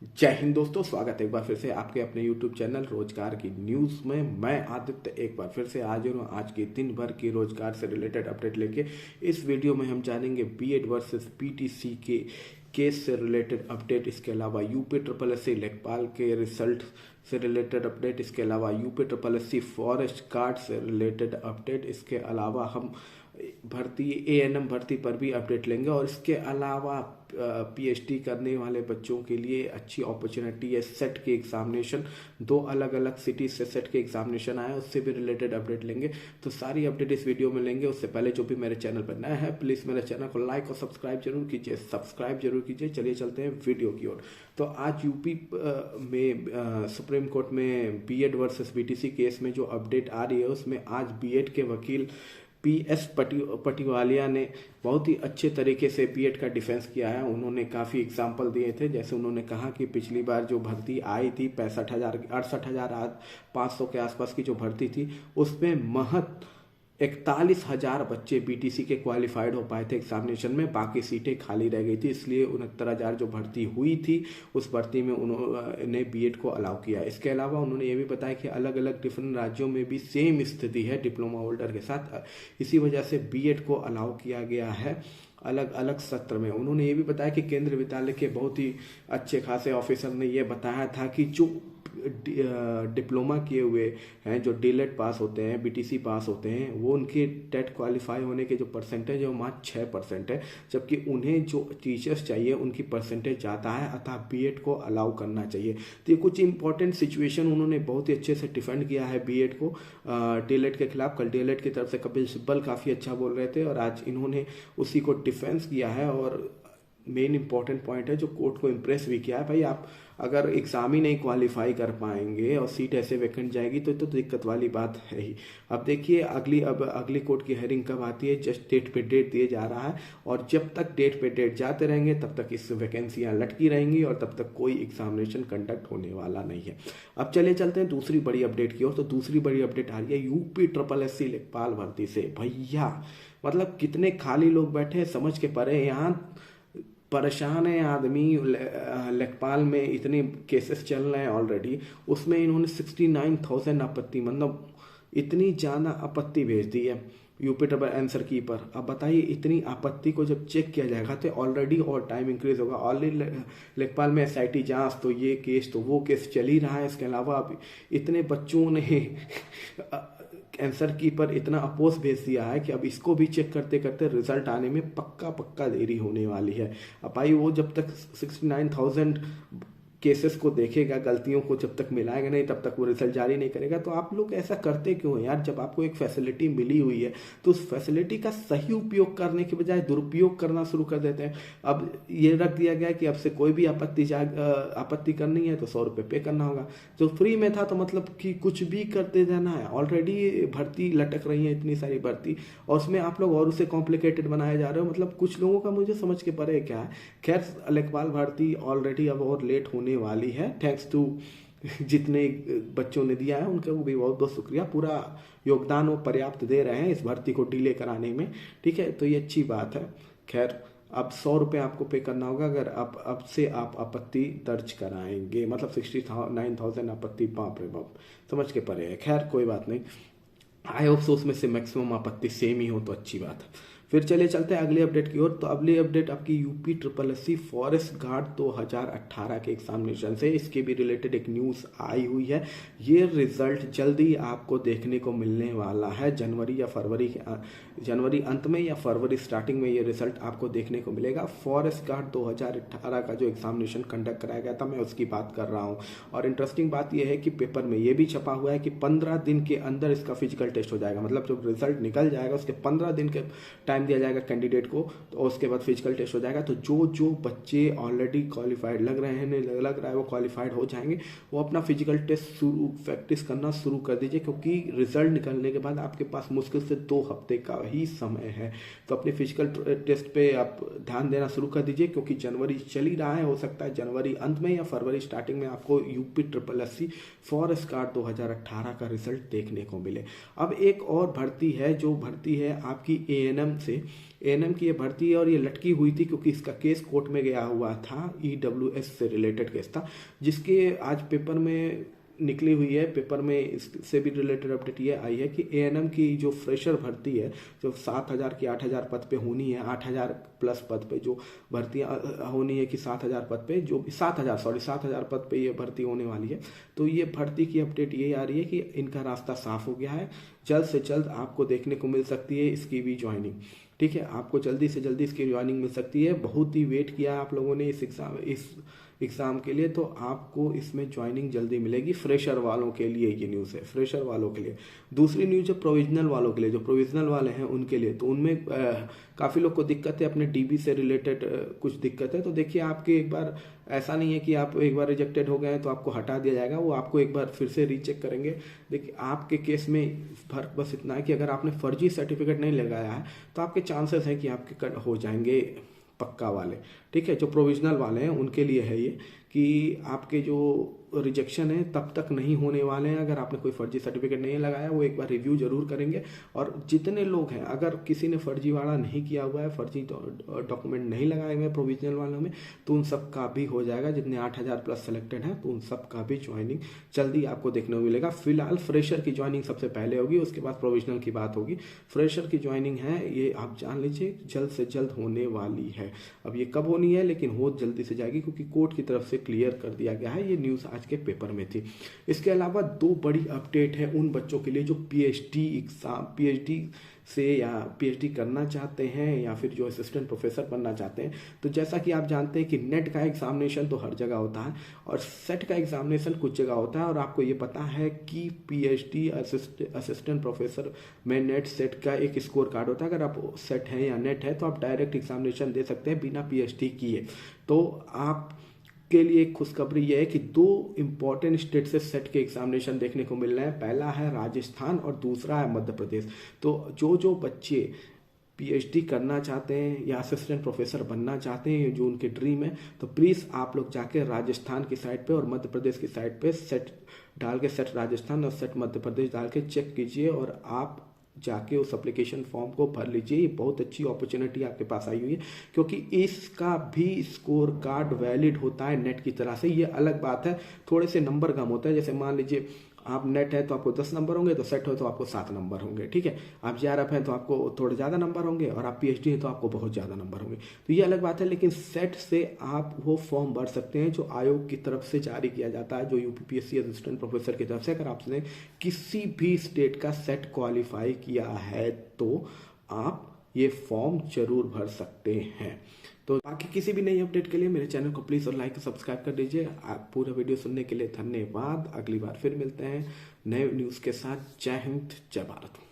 जय हिंद दोस्तों, स्वागत है एक बार फिर से आपके अपने YouTube चैनल रोजगार की न्यूज़ में। मैं आदित्य एक बार फिर से हाजिर हूँ आज के दिन भर की रोजगार से रिलेटेड अपडेट लेके। इस वीडियो में हम जानेंगे बीएड वर्सेस पीटीसी के केस से रिलेटेड अपडेट। इसके अलावा यूपी ट्रिपल एस सी लेखपाल के रिजल्ट से रिलेटेड अपडेट। इसके अलावा UP triple S C forest guard से रिलेटेड अपडेट। इसके अलावा हम भर्ती एएनएम भर्ती पर भी अपडेट लेंगे और इसके अलावा पीएचडी करने वाले बच्चों के लिए अच्छी अपॉर्चुनिटी है। सेट के एग्जामिनेशन, दो अलग अलग सिटीज से सेट के एग्जामिनेशन आए, उससे भी रिलेटेड अपडेट लेंगे। तो सारी अपडेट इस वीडियो में लेंगे। उससे पहले जो भी मेरे चैनल पर नया है प्लीज मेरे चैनल को लाइक और सब्सक्राइब जरूर कीजिए, सब्सक्राइब जरूर कीजिए। चलिए चलते हैं वीडियो की ओर। तो आज यूपी में सुप्रीम कोर्ट में बीएड वर्सेस बीटीसी केस में जो अपडेट आ रही है उसमें आज बीएड के वकील पीएस पटिवालिया ने बहुत ही अच्छे तरीके से बीएड का डिफेंस किया है। उन्होंने काफ़ी एग्जाम्पल दिए थे। जैसे उन्होंने कहा कि पिछली बार जो भर्ती आई थी 68,500 के आसपास की जो भर्ती थी उसमें महज 41,000 बच्चे बीटीसी के क्वालिफाइड हो पाए थे एग्जामिनेशन में, बाकी सीटें खाली रह गई थी। इसलिए 69,000 जो भर्ती हुई थी उस भर्ती में उन्होंने बीएड को अलाउ किया। इसके अलावा उन्होंने ये भी बताया कि अलग अलग डिफरेंट राज्यों में भी सेम स्थिति है डिप्लोमा होल्डर के साथ, इसी वजह से बीएड को अलाउ किया गया है अलग अलग सत्र में। उन्होंने ये भी बताया कि केंद्रीय विद्यालय के बहुत ही अच्छे खासे ऑफिसर ने यह बताया था कि जो डिप्लोमा किए हुए हैं, जो डीलेट पास होते हैं, बीटीसी पास होते हैं, वो उनके टेट क्वालिफाई होने के जो परसेंटेज है वो मात्र 6% है, जबकि उन्हें जो टीचर्स चाहिए उनकी परसेंटेज ज़्यादा है, अतः बीएड को अलाउ करना चाहिए। तो ये कुछ इंपॉर्टेंट सिचुएशन उन्होंने बहुत ही अच्छे से डिफेंड किया है बीएड को डीलेट के खिलाफ। कल डीलेट की तरफ से कपिल सिब्बल काफ़ी अच्छा बोल रहे थे और आज इन्होंने उसी को डिफेंस किया है। और मेन इंपॉर्टेंट पॉइंट है जो कोर्ट को इम्प्रेस भी किया है, भाई आप अगर एग्जाम ही नहीं क्वालिफाई कर पाएंगे और सीट ऐसे वैकेंट जाएगी तो दिक्कत वाली बात है ही। अब देखिए अगली कोर्ट की हेयरिंग कब आती है, जस्ट डेट पे डेट दिए जा रहा है और जब तक डेट पे डेट जाते रहेंगे तब तक इस वैकेंसियां लटकी रहेंगी और तब तक कोई एग्जामिनेशन कंडक्ट होने वाला नहीं है। अब चलिए चलते हैं दूसरी बड़ी अपडेट की ओर। तो दूसरी बड़ी अपडेट आ रही है यूपी ट्रिपल एस सी लेखपाल भर्ती से। भैया मतलब कितने खाली लोग बैठे हैं समझ के परे, यहाँ परेशान है आदमी। लेखपाल में इतने केसेस चल रहे हैं ऑलरेडी, उसमें इन्होंने 69,000 आपत्ति, मतलब इतनी ज़्यादा आपत्ति भेज दी है यूपी ट्रिपल आंसर की पर। अब बताइए इतनी आपत्ति को जब चेक किया जाएगा तो ऑलरेडी और टाइम इंक्रीज होगा। ऑलरेडी लेखपाल में एसआईटी जांच, तो ये केस तो वो केस चल ही रहा है। इसके अलावा अब इतने बच्चों ने आंसर की पर इतना अपोज भेज दिया है कि अब इसको भी चेक करते करते रिजल्ट आने में पक्का देरी होने वाली है। अब भाई वो जब तक 69,000 केसेस को देखेगा, गलतियों को जब तक मिलाएगा नहीं तब तक वो रिजल्ट जारी नहीं करेगा। तो आप लोग ऐसा करते क्यों हैं यार? जब आपको एक फैसिलिटी मिली हुई है तो उस फैसिलिटी का सही उपयोग करने के बजाय दुरुपयोग करना शुरू कर देते हैं। अब ये रख दिया गया कि अब से कोई भी आपत्ति करनी है तो 100 रुपये पे करना होगा। जो फ्री में था तो मतलब कि कुछ भी करते जाना है। ऑलरेडी भर्ती लटक रही है इतनी सारी भर्ती और उसमें आप लोग और उसे कॉम्प्लिकेटेड बनाए जा रहे हो। मतलब कुछ लोगों का मुझे समझ के परे क्या है। खैर लेखपाल भर्ती ऑलरेडी अब और लेट होने वाली है। थैंक्स टू जितने बच्चों ने दिया है उनका भी बहुत बहुत शुक्रिया। पूरा योगदान वो पर्याप्त दे रहे हैं इस भर्ती को डिले कराने में, ठीक है, तो ये अच्छी बात है। खैर अब 100 रुपये आपको पे करना होगा अगर आप अब से आप आपत्ति दर्ज कराएंगे। मतलब 69,000 आपत्ति, बाप रे बाप, समझ के परे है। खैर कोई बात नहीं, आई होप सो उसमें से मैक्सिमम आपत्ति सेम ही हो तो अच्छी बात है। फिर चलिए चलते हैं अगली अपडेट की ओर। तो अगली अपडेट आपकी UP triple S C forest guard 2018 के एग्जामिनेशन से, इसके भी रिलेटेड एक न्यूज़ आई हुई है। ये रिजल्ट जल्दी आपको देखने को मिलने वाला है। जनवरी अंत में या फरवरी स्टार्टिंग में ये रिजल्ट आपको देखने को मिलेगा। फॉरेस्ट गार्ड 2018 का जो एग्जामिनेशन कंडक्ट कराया गया था मैं उसकी बात कर रहा हूँ। और इंटरेस्टिंग बात यह है कि पेपर में ये भी छपा हुआ है कि 15 दिन के अंदर इसका फिजिकल टेस्ट हो जाएगा। मतलब जब रिजल्ट निकल जाएगा उसके 15 दिन के टाइम दिया जाएगा कैंडिडेट को, तो उसके बाद फिजिकल टेस्ट हो जाएगा। तो जो बच्चे ऑलरेडी क्वालिफाइड लग रहे हैं, लग रहा है वो क्वालिफाइड हो जाएंगे, वो अपना फिजिकल टेस्ट प्रैक्टिस करना शुरू कर दीजिए, क्योंकि रिजल्ट निकलने के बाद आपके पास मुश्किल से 2 हफ्ते का ही समय है। तो अपने फिजिकल टेस्ट पे आप ध्यान देना शुरू कर दीजिए, क्योंकि जनवरी चल ही रहा है। हो सकता है जनवरी अंत में या फरवरी स्टार्टिंग में आपको UP triple S C forest guard 2018 का रिजल्ट देखने को मिले। अब एक और भर्ती है, जो भर्ती है आपकी एएनएम से एएनएम की ये भर्ती है और ये लटकी हुई थी क्योंकि इसका केस कोर्ट में गया हुआ था, ईडब्ल्यूएस से रिलेटेड केस था, जिसके आज पेपर में निकली हुई है। पेपर में इससे भी रिलेटेड अपडेट ये आई है कि एएनएम की जो फ्रेशर भर्ती है, जो 7,000 की 8,000 पद पे होनी है, 8,000 प्लस पद पे जो भर्तियां होनी है कि 7,000 पद पे, जो 7,000 पद पे ये भर्ती होने वाली है। तो ये भर्ती की अपडेट ये आ रही है कि इनका रास्ता साफ हो गया है, जल्द से जल्द आपको देखने को मिल सकती है इसकी भी ज्वाइनिंग। ठीक है, आपको जल्दी से जल्दी इसकी ज्वाइनिंग मिल सकती है। बहुत ही वेट किया आप लोगों ने इस एग्ज़ाम के लिए, तो आपको इसमें ज्वाइनिंग जल्दी मिलेगी। फ्रेशर वालों के लिए ये न्यूज़ है, फ्रेशर वालों के लिए। दूसरी न्यूज़ है प्रोविजनल वालों के लिए, जो प्रोविजनल वाले हैं उनके लिए। तो उनमें काफ़ी लोग को दिक्कत है, अपने डीबी से रिलेटेड कुछ दिक्कत है। तो देखिए, आपके एक बार ऐसा नहीं है कि आप एक बार रिजेक्टेड हो गए हैं तो आपको हटा दिया जाएगा, वो आपको एक बार फिर से रीचेक करेंगे। देखिए, आपके केस में फर्क बस इतना है कि अगर आपने फर्जी सर्टिफिकेट नहीं लगाया है तो आपके चांसेस हैं कि आपके हो जाएंगे पक्का वाले। ठीक है, जो प्रोविजनल वाले हैं उनके लिए है ये कि आपके जो रिजेक्शन है तब तक नहीं होने वाले हैं अगर आपने कोई फर्जी सर्टिफिकेट नहीं लगाया। वो एक बार रिव्यू जरूर करेंगे। और जितने लोग हैं, अगर किसी ने फर्जी वाला नहीं किया हुआ है, फर्जी डॉक्यूमेंट नहीं लगाए हुए हैं प्रोविजनल वालों में, तो उन सब का भी हो जाएगा। जितने 8,000 प्लस सेलेक्टेड हैं तो उन सब का भी ज्वाइनिंग जल्दी आपको देखने को मिलेगा। फिलहाल फ्रेशर की ज्वाइनिंग सबसे पहले होगी, उसके बाद प्रोविजनल की बात होगी। फ्रेशर की ज्वाइनिंग है, ये आप जान लीजिए जल्द से जल्द होने वाली है। अब ये कब होनी है, लेकिन हो जल्दी से जाएगी क्योंकि कोर्ट की तरफ से क्लियर कर दिया गया है। ये न्यूज़ आज के पेपर में थी। इसके अलावा 2 बड़ी अपडेट है उन बच्चों के लिए जो पीएचडी से या पीएचडी करना चाहते हैं या फिर जो असिस्टेंट प्रोफेसर बनना चाहते हैं। तो जैसा कि आप जानते हैं कि नेट का एग्जामिनेशन तो हर जगह होता है और सेट का एग्जामिनेशन कुछ जगह होता है। और आपको ये पता है कि पीएचडी असिस्टेंट प्रोफेसर में नेट सेट का एक स्कोर कार्ड होता है। अगर आप सेट है या नेट है तो आप डायरेक्ट एग्जामिनेशन दे सकते हैं बिना पीएचडी किए। तो आप के लिए एक खुशखबरी यह है कि 2 इंपॉर्टेंट स्टेट से सेट के एग्जामिनेशन देखने को मिल रहे हैं। पहला है राजस्थान और दूसरा है मध्य प्रदेश। तो जो बच्चे पीएचडी करना चाहते हैं या असिस्टेंट प्रोफेसर बनना चाहते हैं, जो उनके ड्रीम है, तो प्लीज़ आप लोग जाके राजस्थान की साइट पे और मध्य प्रदेश की साइट पे सेट डाल के, सेट राजस्थान और सेट मध्य प्रदेश डाल के चेक कीजिए और आप जाके उस एप्लीकेशन फॉर्म को भर लीजिए। ये बहुत अच्छी अपॉर्चुनिटी आपके पास आई हुई है क्योंकि इसका भी स्कोर कार्ड वैलिड होता है नेट की तरह से। ये अलग बात है, थोड़े से नंबर कम होता है। जैसे मान लीजिए आप नेट है तो आपको 10 नंबर होंगे, तो सेट हो तो आपको 7 नंबर होंगे। ठीक है, आप जेआरएफ हैं तो आपको थोड़े ज़्यादा नंबर होंगे और आप पीएचडी हैं तो आपको बहुत ज़्यादा नंबर होंगे। तो ये अलग बात है, लेकिन सेट से आप वो फॉर्म भर सकते हैं जो आयोग की तरफ से जारी किया जाता है, जो यूपीपीएससी असिस्टेंट प्रोफेसर की तरफ से। अगर आपने किसी भी स्टेट का सेट क्वालिफाई किया है तो आप ये फॉर्म जरूर भर सकते हैं। तो बाकी किसी भी नई अपडेट के लिए मेरे चैनल को प्लीज़ और लाइक और सब्सक्राइब कर दीजिए। आप पूरा वीडियो सुनने के लिए धन्यवाद। अगली बार फिर मिलते हैं नए न्यूज़ के साथ। जय हिंद, जय भारत।